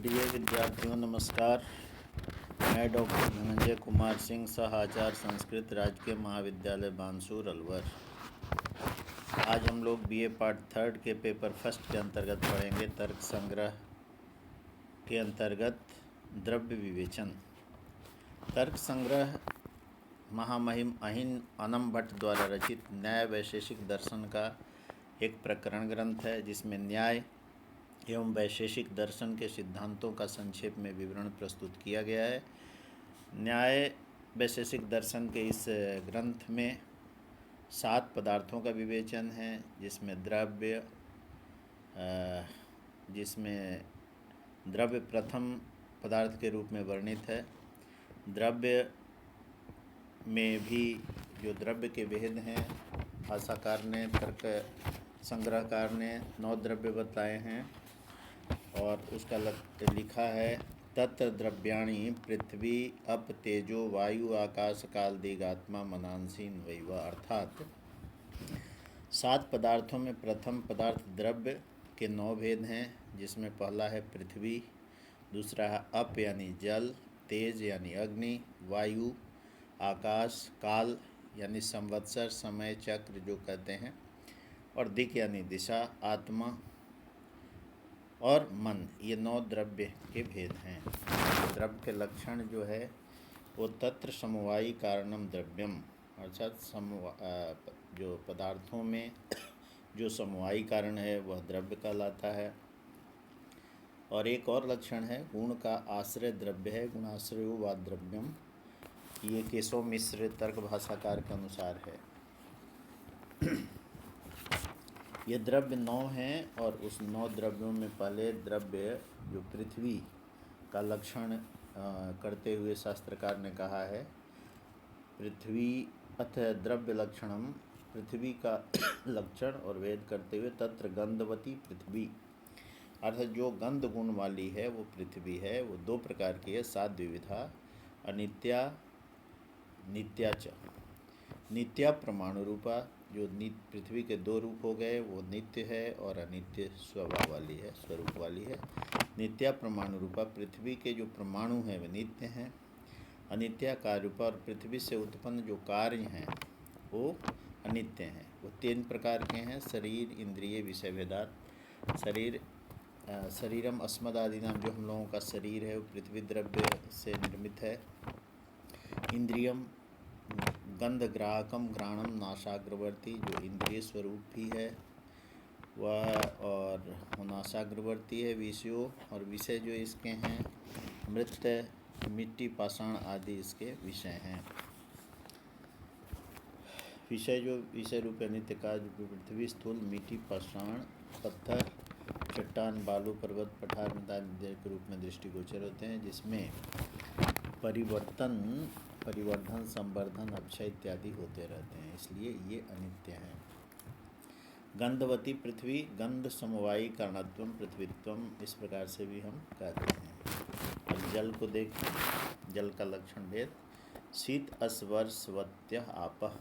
प्रिय विद्यार्थियों नमस्कार। मैं डॉक्टर धनंजय कुमार सिंह, सह आचार्य संस्कृत, राजकीय महाविद्यालय बानसूर, अलवर। आज हम लोग बीए पार्ट थर्ड के पेपर फर्स्ट के अंतर्गत पढ़ेंगे तर्क संग्रह के अंतर्गत द्रव्य विवेचन। तर्क संग्रह महामहिम अहिन अनम भट्ट द्वारा रचित न्याय वैशेषिक दर्शन का एक प्रकरण ग्रंथ है, जिसमें न्याय एवं वैशेषिक दर्शन के सिद्धांतों का संक्षेप में विवरण प्रस्तुत किया गया है। न्याय वैशेषिक दर्शन के इस ग्रंथ में 7 पदार्थों का विवेचन है, जिसमें द्रव्य प्रथम पदार्थ के रूप में वर्णित है। द्रव्य में भी जो द्रव्य के भेद हैं, भाषाकार ने, तर्क संग्रहकार ने 9 द्रव्य बताए हैं और उसका लिखा है तत्र द्रव्याणि पृथ्वी अप तेजो वायु आकाश काल दिगात्मा मनांसीन वैवा। अर्थात 7 पदार्थों में प्रथम पदार्थ द्रव्य के 9 भेद हैं, जिसमें पहला है पृथ्वी, दूसरा है अप यानी जल, तेज यानी अग्नि, वायु, आकाश, काल यानी संवत्सर समय चक्र जो कहते हैं, और दिक् यानी दिशा, आत्मा और मन। ये 9 द्रव्य के भेद हैं। द्रव्य के लक्षण जो है वो तत्र समवायी कारणम द्रव्यम, अर्थात जो पदार्थों में जो समवायी कारण है वह द्रव्य कहलाता है। और एक और लक्षण है गुण का आश्रय द्रव्य है, गुणाश्रयो वा द्रव्यम। ये केशव मिश्र तर्क भाषाकार के अनुसार है। ये द्रव्य 9 हैं और उस 9 द्रव्यों में पहले द्रव्य जो पृथ्वी का लक्षण करते हुए शास्त्रकार ने कहा है, पृथ्वी अथ द्रव्य लक्षणम, पृथ्वी का लक्षण और वेद करते हुए तत्र गंधवती पृथ्वी, अर्थात जो गंध गुण वाली है वो पृथ्वी है। वो 2 प्रकार की है, 7 द्विविधा, अनित्या नित्या च। नित्या परमाणु रूपा, जो पृथ्वी के 2 रूप हो गए, वो नित्य है और अनित्य स्वभाव वाली है, स्वरूप वाली है। नित्या परमाणु रूपा, पृथ्वी के जो परमाणु हैं वे नित्य हैं। अनित्या कार्य रूपा, और पृथ्वी से उत्पन्न जो कार्य हैं वो अनित्य हैं। वो 3 प्रकार के हैं, शरीर, इंद्रिय, विषय भेदात। शरीरम अस्मदादि नाम, जो हम लोगों का शरीर है वो पृथ्वी द्रव्य से निर्मित है। इंद्रियम गंध ग्राहकम घ्राणम नासाग्रवर्ती, जो इंद्रिय स्वरूप भी है वह, और नासाग्रवर्ती है विषयों, और विषय जो इसके हैं मृत, मिट्टी, पाषाण आदि इसके विषय हैं। विषय जो विषय रूप नित्य का जो पृथ्वी, स्थूल, मिट्टी, पाषाण, पत्थर, चट्टान, बालू, पर्वत, पठार आदि के रूप में दृष्टिगोचर होते हैं, जिसमें परिवर्धन, संवर्धन, अपक्षय इत्यादि होते रहते हैं, इसलिए ये अनित्य हैं। गंधवती पृथ्वी, गंध समवायी कारणत्वम पृथ्वीत्वम, इस प्रकार से भी हम कहते हैं। अब जल को देखें, जल का लक्षण भेद। शीत स्पर्शवत्यः आपः,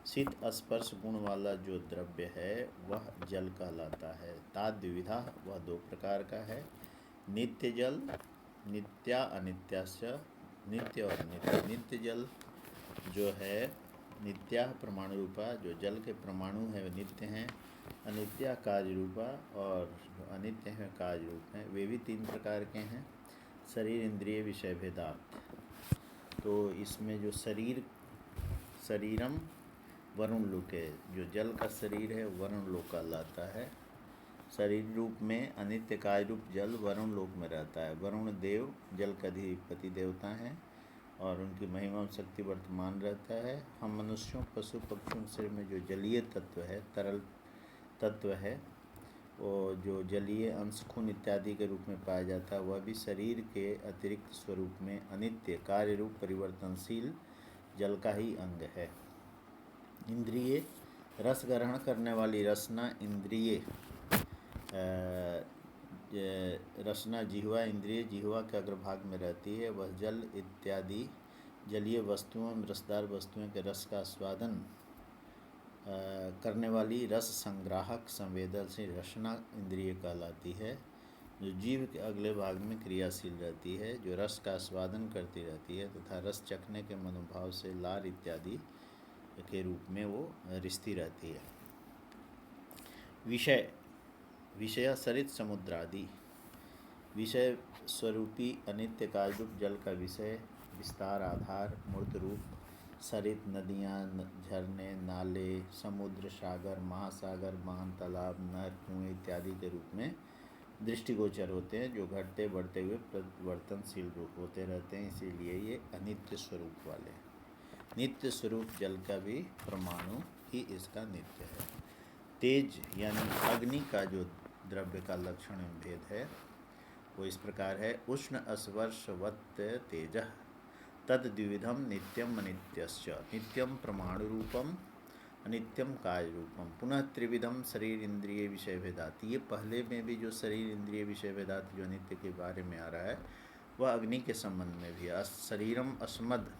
शीत स्पर्श गुण वाला जो द्रव्य है वह जल कहलाता है। तात द्विविधा, वह 2 प्रकार का है, नित्य जल, नित्या अनित्यास्य, नित्य और अनित्य। नित्य जल जो है नित्या परमाणु रूपा, जो जल के परमाणु हैं वे नित्य हैं। अनित्या कार्य रूपा, और जो अनित्य हैं कार्य रूप हैं। वे भी 3 प्रकार के हैं, शरीर, इंद्रिय, विषय भेदात। तो इसमें जो शरीरम वरुण लोक है, जो जल का शरीर है वरुण लोक कहलाता है। शरीर रूप में अनित्य कार्य रूप जल वरुण लोक में रहता है। वरुण देव जल का अधिपति देवता हैं और उनकी महिमा शक्ति वर्तमान रहता है। हम मनुष्यों, पशु पक्षियों से में जो जलीय तत्व है, तरल तत्व है, वो जो जलीय अंश खून इत्यादि के रूप में पाया जाता है, वह भी शरीर के अतिरिक्त स्वरूप में अनित्य कार्य रूप परिवर्तनशील जल का ही अंग है। इंद्रिय, रस ग्रहण करने वाली रसना इंद्रिय, रसना जिह्वा इंद्रिय, जिह्वा के अग्रभाग में रहती है। वह जल इत्यादि जलीय वस्तुओं में रसदार वस्तुओं के रस का स्वादन करने वाली रस संग्राहक संवेदनशील रसना इंद्रिय कहलाती है। जो जीव के अगले भाग में क्रियाशील रहती है, जो रस का आस्वादन करती रहती है तथा रस चखने के मनोभाव से लार इत्यादि के रूप में वो रिश्ती रहती है। विषय विषय सरित समुद्र आदि, विषय स्वरूपी अनित्य कालरूप जल का विषय, विस्तार, आधार, मूर्त रूप, सरित नदियाँ, झरने, नाले, समुद्र, सागर, महासागर, महान तालाब, नहर, कुएं इत्यादि के रूप में दृष्टिगोचर होते हैं, जो घटते बढ़ते हुए परिवर्तनशील रूप होते रहते हैं, इसीलिए ये अनित्य स्वरूप वाले हैं। नित्य स्वरूप जल का भी परमाणु ही इसका नित्य है। तेज यानी अग्नि का जो द्रव्य का लक्षण एवं भेद है वो इस प्रकार है। उष्ण अस्पर्शवत् तेजः तद द्विविधम नित्यम अनित्यश्च, नित्यम परमाणु रूपम अनित्यम काय रूपम, पुनः त्रिविधम शरीर इंद्रिय विषय भेदात। ये पहले में भी जो शरीर इंद्रिय विषय भेदात जो नित्य के बारे में आ रहा है वह अग्नि के संबंध में भी है। शरीरम अस्मद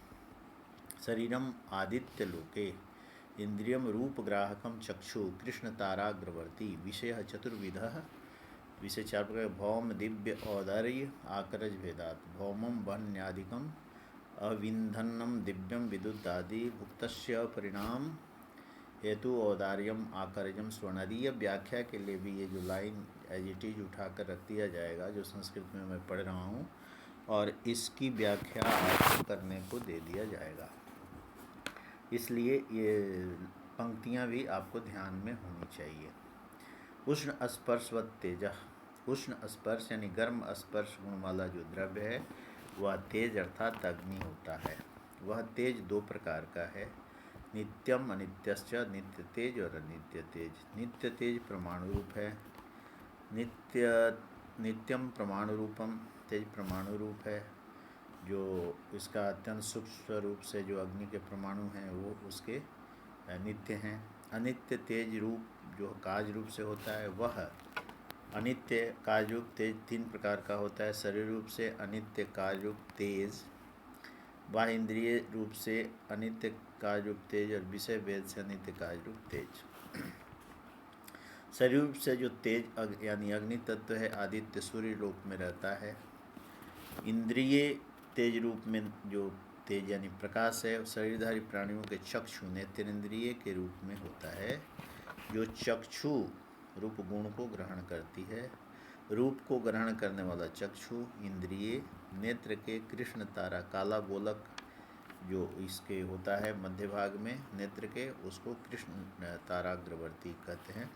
शरीरम आदित्य लोके, इंद्रियम रूप ग्राहकम चक्षु कृष्ण ताराग्रवर्ती, विषय चतुर्विधः, विषय चार प्रकार, भौम दिव्य औदार्य आकरज भेदात, भौमम वन्यादिकम अविंधनम दिव्यम विद्युत आदि, भुक्तस्य परिणाम हेतु औदार्यम आकरजम स्वर्णादि। व्याख्या के लिए भी ये जो लाइन एज इट इज उठाकर रख दिया जाएगा जो संस्कृत में मैं पढ़ रहा हूँ, और इसकी व्याख्या आपको करने को दे दिया जाएगा, इसलिए ये पंक्तियाँ भी आपको ध्यान में होनी चाहिए। उष्ण स्पर्शवत् तेजः, उष्ण स्पर्श यानी गर्म स्पर्श गुण वाला जो द्रव्य है वह तेज अर्थात अग्नि होता है। वह तेज दो प्रकार का है, नित्यम अनित्यश्च, नित्य तेज और अनित्य तेज। नित्य तेज परमाणु रूप है, नित्यम परमाणु रूपम, तेज परमाणु रूप है, जो इसका अत्यंत सूक्ष्म स्वरूप से जो अग्नि के परमाणु हैं वो उसके नित्य हैं। अनित्य तेज रूप जो काज रूप से होता है वह अनित्य काज रूप तेज तीन प्रकार का होता है। शरीर रूप से अनित्य काज रूप तेज, बाह्य इंद्रिय रूप से अनित्य काज रूप तेज, और विषय भेद से अनित्य काज रूप तेज। शरीर रूप से जो तेज यानी अग्नि तत्व है आदित्य सूर्य लोक में रहता है। इंद्रिय तेज रूप में जो तेज यानी प्रकाश है शरीरधारी प्राणियों के चक्षु नेत्रेंद्रिय के रूप में होता है, जो चक्षु रूप गुण को ग्रहण करती है। रूप को ग्रहण करने वाला चक्षु इंद्रिय, नेत्र के कृष्ण तारा काला गोलक जो इसके होता है मध्य भाग में नेत्र के, उसको कृष्ण ताराग्रवर्ती कहते हैं।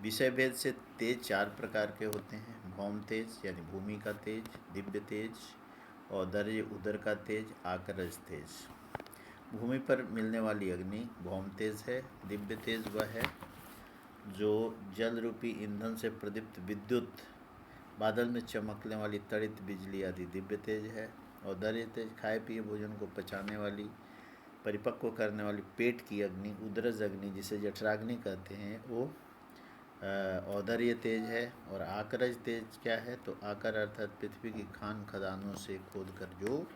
विषय भेद से तेज चार प्रकार के होते हैं, भौम तेज यानी भूमि का तेज, दिव्य तेज, औदर्य उदर का तेज, आकरज तेज। भूमि पर मिलने वाली अग्नि भौम तेज है। दिव्य तेज वह है जो जल रूपी ईंधन से प्रदीप्त विद्युत, बादल में चमकने वाली तड़ित बिजली आदि दिव्य तेज है। औदर्य तेज खाए पिए भोजन को पचाने वाली, परिपक्व करने वाली पेट की अग्नि, उदरज अग्नि जिसे जठराग्नि कहते हैं, वो औदर्य तेज है। और आकरज तेज क्या है, तो आकर अर्थात पृथ्वी की खान खदानों से खोदकर जो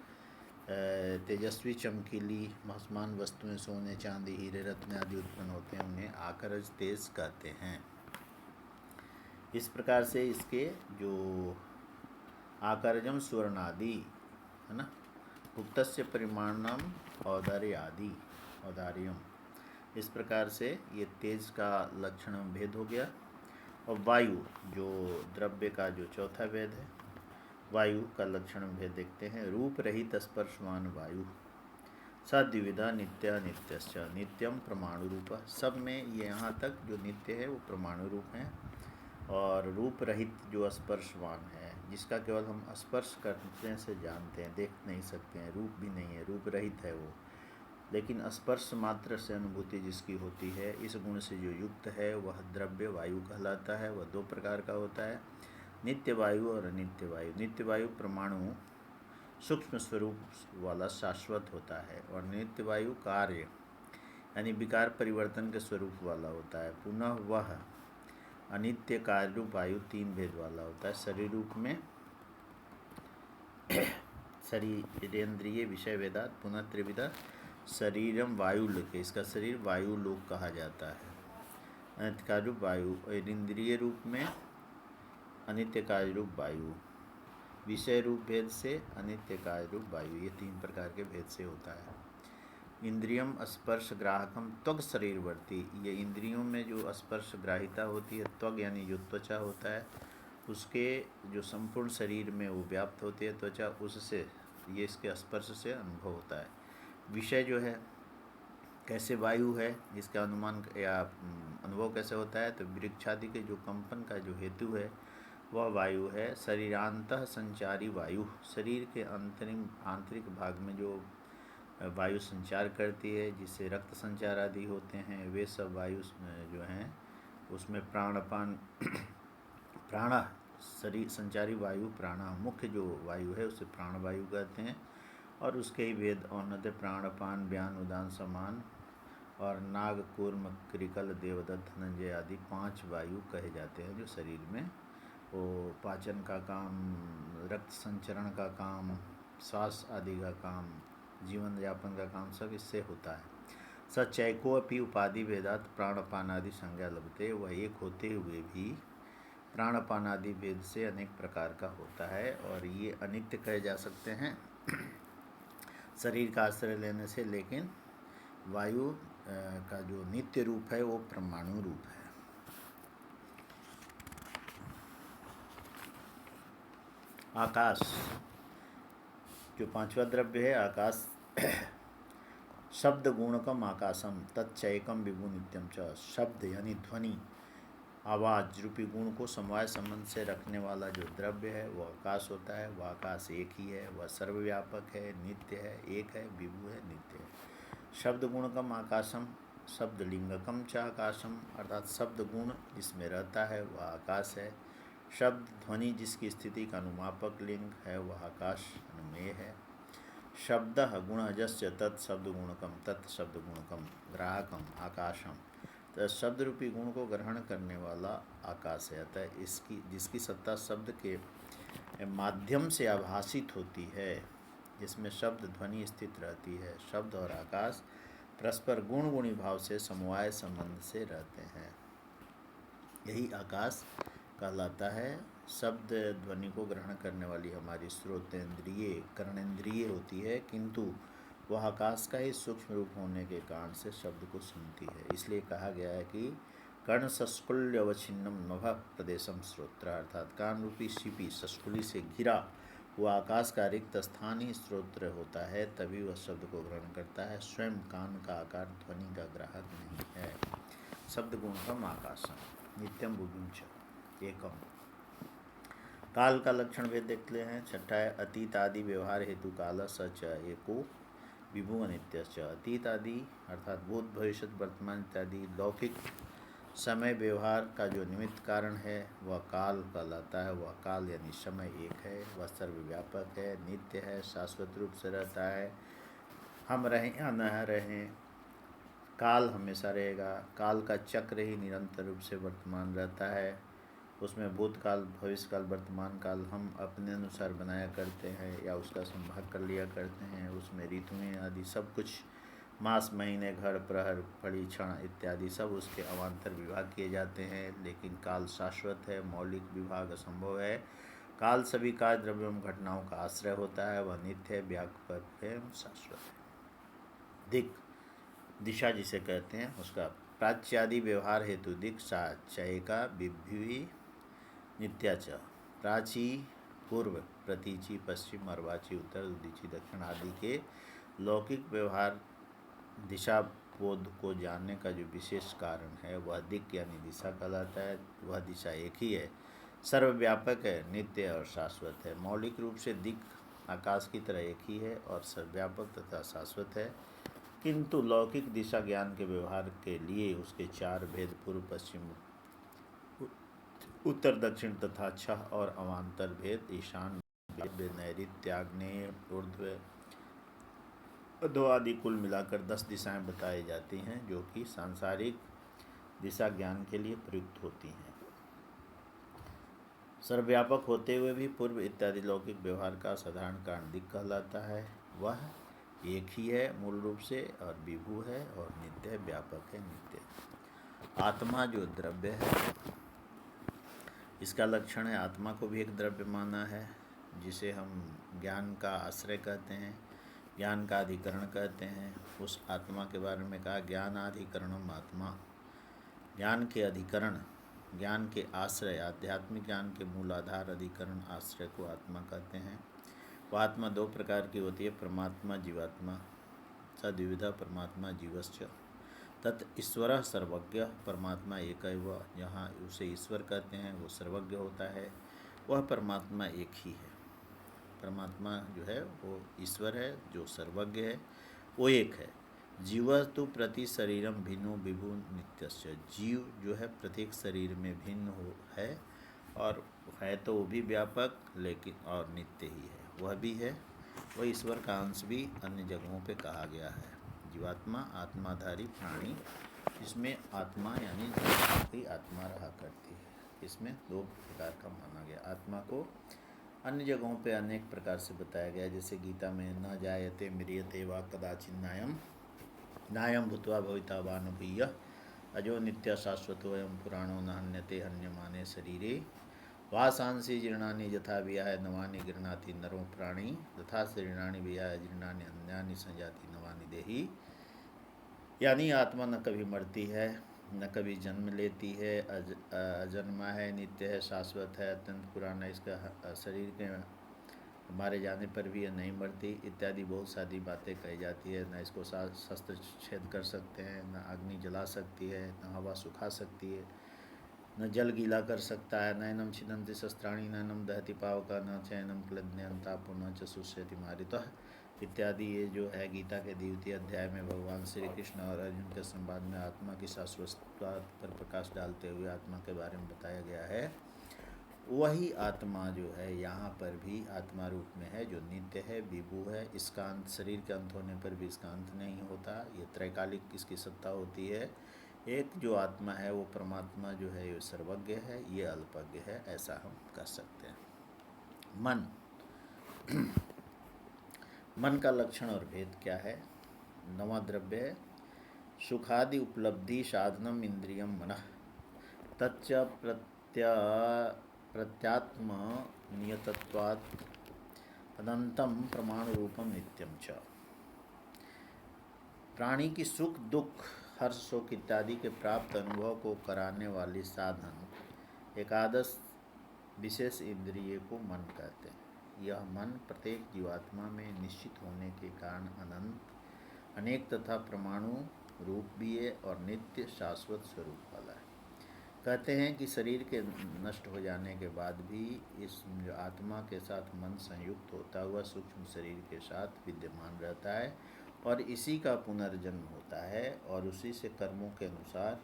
तेजस्वी चमकीली भासमान वस्तुएं सोने चांदी हीरे रत्न आदि उत्पन्न होते हैं उन्हें आकरज तेज कहते हैं। इस प्रकार से इसके जो आकरजम स्वर्णादि है ना, भुक्तस्य परिमाणम औदार्य आदि औदार्यम, इस प्रकार से ये तेज का लक्षण भेद हो गया। और वायु जो द्रव्य का जो चौथा भेद है, वायु का लक्षण भेद देखते हैं। रूप रहित स्पर्शवान वायु सद्विविधा नित्य नित्यश्च, नित्यम परमाणु रूप, सब में ये यहाँ तक जो नित्य है वो परमाणु रूप हैं। और रूप रहित जो स्पर्शवान है, जिसका केवल हम स्पर्श करने से जानते हैं, देख नहीं सकते हैं, रूप भी नहीं है, रूप रहित है वो, लेकिन स्पर्श मात्र से अनुभूति जिसकी होती है, इस गुण से जो युक्त है वह द्रव्य वायु कहलाता है। वह दो प्रकार का होता है, नित्य वायु और अनित्य वायु। नित्य वायु परमाणु सूक्ष्म स्वरूप वाला शाश्वत होता है, और नित्य वायु कार्य यानी विकार परिवर्तन के स्वरूप वाला होता है। पुनः वह अनित्य कार्य रूप वायु तीन भेद वाला होता है। शरीर रूप में शरीरेंद्रिय विषय भेदात, पुनः त्रिविधा शरीरम वायु लोक, इसका शरीर वायु लोक कहा जाता है। अनित्य कार्य रूप वायु, और इंद्रिय रूप में अनित्य कार्य रूप वायु, विषय रूप भेद से अनित्य कार्य रूप वायु, ये 3 प्रकार के भेद से होता है। इंद्रियम स्पर्श ग्राहकम त्वग शरीरवर्ती, ये इंद्रियों में जो स्पर्श ग्राहिता होती है, त्वग यानी जो त्वचा होता है, उसके जो संपूर्ण शरीर में वो व्याप्त होती है त्वचा, उससे ये इसके स्पर्श से अनुभव होता है। विषय जो है कैसे वायु है, इसका अनुमान या अनुभव कैसे होता है, तो वृक्षादि के जो कंपन का जो हेतु है वह वायु है। शरीरांतः संचारी वायु, शरीर के आंतरिक भाग में जो वायु संचार करती है, जिससे रक्त संचार आदि होते हैं, वे सब वायु जो हैं उसमें प्राणपान प्राण शरीर संचारी वायु प्राण, मुख्य जो वायु है उसे प्राण वायु कहते हैं। और उसके ही भेद औन्नत्य प्राणपान व्यान उदान समान और नाग कूर्म क्रिकल देवदत्त धनंजय आदि 5 वायु कहे जाते हैं, जो शरीर में वो पाचन का काम, रक्त संचरण का काम, श्वास आदि का काम, जीवन यापन का काम सब इससे होता है। सचैकोपि उपाधि भेदात प्राणपान आदि संज्ञा लभते, वह एक होते हुए भी प्राणपान आदि भेद से अनेक प्रकार का होता है और ये अनित्य कहे जा सकते हैं शरीर का आश्रय लेने से। लेकिन वायु का जो नित्य रूप है वो परमाणु रूप है। आकाश जो 5वां द्रव्य है आकाश, शब्द गुणकम आकाशम तच्चैकम विभु नित्यम च, शब्द यानी ध्वनि आवाज़ रूपी गुण को समवाय संबंध से रखने वाला जो द्रव्य है वह आकाश होता है। वह आकाश एक ही है, वह सर्वव्यापक है, नित्य है, एक है, विभु है, नित्य है। शब्द गुणकम आकाशम, शब्द लिंगकम च आकाशम, अर्थात शब्द गुण जिसमें रहता है वह आकाश है। शब्द ध्वनि जिसकी स्थिति का अनुमापक लिंग है वह आकाश अनुमेय है। शब्द गुणजस्य तत्शब्द गुणकम तत्शब्द गुणकम ग्राहकम आकाशम, तो शब्द रूपी गुण को ग्रहण करने वाला आकाश है। अतः इसकी जिसकी सत्ता शब्द के माध्यम से आभासित होती है, जिसमें शब्द ध्वनि स्थित रहती है। शब्द और आकाश परस्पर गुण गुणी भाव से समवाय संबंध से रहते हैं, यही आकाश कहलाता है। शब्द ध्वनि को ग्रहण करने वाली हमारी श्रोतेंद्रिय कर्णेंद्रिय होती है, किंतु वह आकाश का ही सूक्ष्म रूप होने के कारण से शब्द को सुनती है। इसलिए कहा गया है कि कर्ण सस्कुल्य अवच्छिन्नम नभ प्रदेशम श्रोत्र, अर्थात कान रूपी शिपी सस्कुली से घिरा वह आकाश का रिक्त स्थान ही श्रोत्र होता है, तभी वह शब्द को ग्रहण करता है। स्वयं कान का आकार ध्वनि का ग्राहक नहीं है। शब्द गुणकम आकाशम नित्यम बुभुंच एकम। काल का लक्षण भेद देखते हैं। 6 है अतीत आदि व्यवहार हेतु काल सच एको विभु अनित्य च। अतीत आदि अर्थात भूत भविष्य वर्तमान इत्यादि लौकिक समय व्यवहार का जो निमित्त कारण है वह काल कहलाता है। वह काल यानी समय एक है, वह सर्वव्यापक है, नित्य है, शाश्वत रूप से रहता है। हम रहें या न रहें, काल हमेशा रहेगा। काल का चक्र ही निरंतर रूप से वर्तमान रहता है। उसमें भूतकाल, भविष्यकाल, वर्तमान काल हम अपने अनुसार बनाया करते हैं या उसका संभाग कर लिया करते हैं। उसमें ऋतुएं आदि सब कुछ, मास, महीने, घड़, प्रहर, पड़ी, क्षण इत्यादि सब उसके अवान्तर विभाग किए जाते हैं। लेकिन काल शाश्वत है, मौलिक विभाग असंभव है। काल सभी कार्य द्रव्यों एवं घटनाओं का आश्रय होता है, वह नित्य है, व्यापक है, शाश्वत है। दिक् दिशा जिसे कहते हैं उसका प्राच्यादि व्यवहार हेतु दिक् साचयिका विभ्युई नित्या च। प्राची पूर्व, प्रतीची पश्चिम, अर्वाची उत्तर, उदीची दक्षिण आदि के लौकिक व्यवहार दिशा बोध को जानने का जो विशेष कारण है वह दिक् यानी दिशा कहलाता है। वह दिशा एक ही है, सर्वव्यापक है, नित्य और शाश्वत है। मौलिक रूप से दिक् आकाश की तरह एक ही है और सर्वव्यापक तथा शाश्वत है, किंतु लौकिक दिशा ज्ञान के व्यवहार के लिए उसके 4 भेद पूर्व पश्चिम उत्तर दक्षिण तथा 6 और अवान्तर भेद ईशान, नैऋत्य, आग्नेय, ऊर्ध्व, अधो आदि कुल मिलाकर 10 दिशाएं बताई जाती हैं जो कि सांसारिक दिशा ज्ञान के लिए प्रयुक्त होती हैं। सर्वव्यापक होते हुए भी पूर्व इत्यादि लौकिक व्यवहार का साधारण कारण दिक् कहलाता है। वह एक ही है मूल रूप से और विभु है और नित्य, व्यापक है, नित्य। आत्मा जो द्रव्य है इसका लक्षण है आत्मा को भी एक द्रव्य माना है, जिसे हम ज्ञान का आश्रय कहते हैं, ज्ञान का अधिकरण कहते हैं। उस आत्मा के बारे में कहा ज्ञानाधिकरणम आत्मा, ज्ञान के अधिकरण, ज्ञान के आश्रय, आध्यात्मिक ज्ञान के मूल आधार अधिकरण आश्रय को आत्मा कहते हैं। वह आत्मा दो प्रकार की होती है, परमात्मा जीवात्मा। सद्विविधा परमात्मा जीवश्च तत् ईश्वर सर्वज्ञ, परमात्मा एक है वह, जहाँ उसे ईश्वर कहते हैं वो सर्वज्ञ होता है। वह परमात्मा एक ही है, परमात्मा जो है वो ईश्वर है जो सर्वज्ञ है, वो एक है। जीव तो प्रति शरीरम भिन्नो विभु नित्यस्य, जीव जो है प्रत्येक शरीर में भिन्न हो है, और है तो वो भी व्यापक लेकिन और नित्य ही है, वह भी है। वह ईश्वर का अंश भी अन्य जगहों पे कहा गया है। जीवात्मा आत्माधारी प्राणी, इसमें आत्मा यानी जीव की आत्मा रहा करती है। इसमें दो प्रकार का माना गया। आत्मा को अन्य जगहों पे अनेक प्रकार से बताया गया, जैसे गीता में न जायते म्रियते वा कदाचिन नायम भूत्वा भविता वा न भूयः अजो नित्य शाश्वतोऽयं पुराणो न हन्यते हन्यमाने शरीरे वासांसि जीर्णानि यथा विहाय नवानि गृह्णाति नरो प्राणी तथा शरीराणि विहाय जीर्णानि अन्यानि संजाति नवानि देहि। यानी आत्मा न कभी मरती है, न कभी जन्म लेती है, अजन्मा है, नित्य है, शाश्वत है, अत्यंत पुराना। इसका शरीर के मारे जाने पर भी यह नहीं मरती, इत्यादि बहुत सारी बातें कही जाती है। न इसको शस्त्र छेद कर सकते हैं, न अग्नि जला सकती है, न हवा सुखा सकती है, न जल गीला कर सकता है, नैनम छिदन्ति शस्त्राणि नैनम दहति पावका न चैनम क्लद्यंतापो न च शुष्यति मारितः इत्यादि। ये जो है गीता के 2वें अध्याय में भगवान श्री कृष्ण और अर्जुन के संवाद में आत्मा की शाश्वतता पर प्रकाश डालते हुए आत्मा के बारे में बताया गया है। वही आत्मा जो है यहाँ पर भी आत्मा रूप में है, जो नित्य है, विभु है। इसका अंत, शरीर के अंत होने पर भी इसका अंत नहीं होता, ये त्रैकालिक इसकी सत्ता होती है। एक जो आत्मा है वो परमात्मा जो है ये सर्वज्ञ है, ये अल्पज्ञ है, ऐसा हम कह सकते हैं। मन मन का लक्षण और भेद क्या है? 9वां द्रव्य है सुखादि उपलब्धि साधनम इंद्रियम मनः तच्च प्रत्यात्म नियतत्वात् अनंतम प्रमाण रूपम नित्यम च। प्राणी की सुख दुख हर्ष शोक इत्यादि के प्राप्त अनुभव को कराने वाली साधन एकादश विशेष इंद्रिय को मन कहते हैं। यह मन प्रत्येक जीवात्मा में निश्चित होने के कारण अनंत, अनेक तथा परमाणु रूप भी है और नित्य शाश्वत स्वरूप वाला है। कहते हैं कि शरीर के नष्ट हो जाने के बाद भी इस आत्मा के साथ मन संयुक्त होता हुआ सूक्ष्म शरीर के साथ विद्यमान रहता है और इसी का पुनर्जन्म होता है और उसी से कर्मों के अनुसार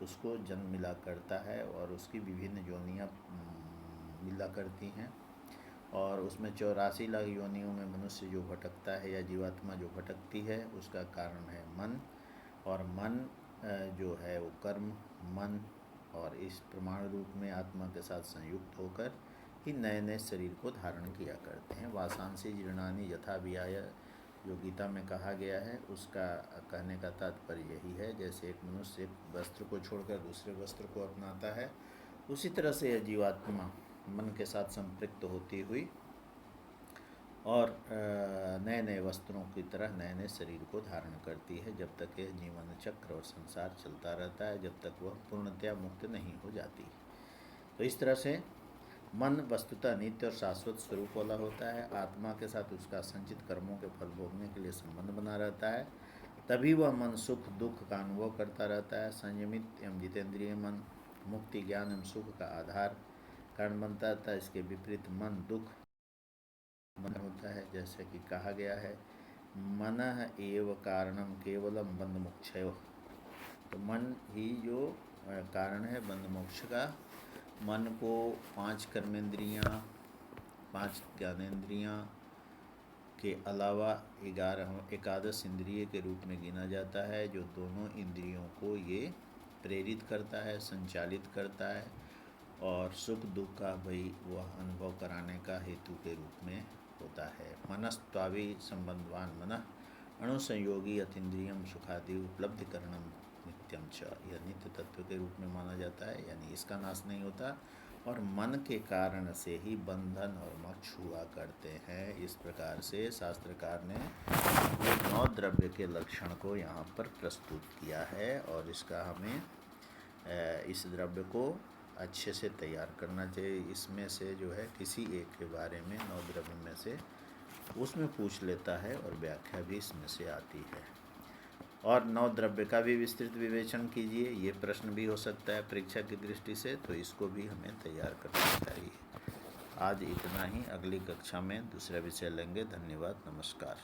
उसको जन्म मिला करता है और उसकी विभिन्न योनियाँ मिला करती हैं। और उसमें 84 लाख योनियों में मनुष्य जो भटकता है या जीवात्मा जो भटकती है उसका कारण है मन। और मन जो है वो कर्म मन और इस प्रमाण रूप में आत्मा के साथ संयुक्त होकर ही नए नए शरीर को धारण किया करते हैं। वासांसी जीर्णानि यथा विहाय जो गीता में कहा गया है उसका कहने का तात्पर्य यही है, जैसे एक मनुष्य एक वस्त्र को छोड़कर दूसरे वस्त्र को अपनाता है, उसी तरह से यह जीवात्मा मन के साथ संपृक्त होती हुई और नए नए वस्त्रों की तरह नए नए शरीर को धारण करती है, जब तक यह जीवन चक्र और संसार चलता रहता है, जब तक वह पूर्णतया मुक्त नहीं हो जाती। तो इस तरह से मन वस्तुतः नित्य और शाश्वत स्वरूप वाला होता है। आत्मा के साथ उसका संचित कर्मों के फल भोगने के लिए संबंध बना रहता है, तभी वह मन सुख दुख का अनुभव करता रहता है। संयमित एवं जितेंद्रिय मन मुक्ति ज्ञान एवं सुख का आधार कारण बनता था। इसके विपरीत मन दुख मन होता है, जैसे कि कहा गया है मनः एव कारणम केवलम बंध मोक्षयो। तो मन ही जो कारण है बंध मोक्ष का। मन को 5 कर्मेंद्रियाँ 5 ज्ञानेंद्रियाँ के अलावा 11 एकादश इंद्रिय के रूप में गिना जाता है, जो दोनों इंद्रियों को ये प्रेरित करता है, संचालित करता है और सुख दुख का भाई वह अनुभव कराने का हेतु के रूप में होता है। मनस्त्वावि संबंधवान मनः अणुसंयोगी अतीन्द्रियम सुखादि उपलब्धिकरणम नित्यम च। यह नित्य तत्व के रूप में माना जाता है, यानी इसका नाश नहीं होता और मन के कारण से ही बंधन और मोक्ष हुआ करते हैं। इस प्रकार से शास्त्रकार ने ये 9 द्रव्य के लक्षण को यहाँ पर प्रस्तुत किया है और इसका हमें इस द्रव्य को अच्छे से तैयार करना चाहिए। इसमें से जो है किसी एक के बारे में 9 द्रव्य में से उसमें पूछ लेता है और व्याख्या भी इसमें से आती है। और 9 द्रव्य का भी विस्तृत विवेचन कीजिए, ये प्रश्न भी हो सकता है परीक्षा की दृष्टि से, तो इसको भी हमें तैयार करना चाहिए। आज इतना ही, अगली कक्षा में दूसरा विषय लेंगे। धन्यवाद, नमस्कार।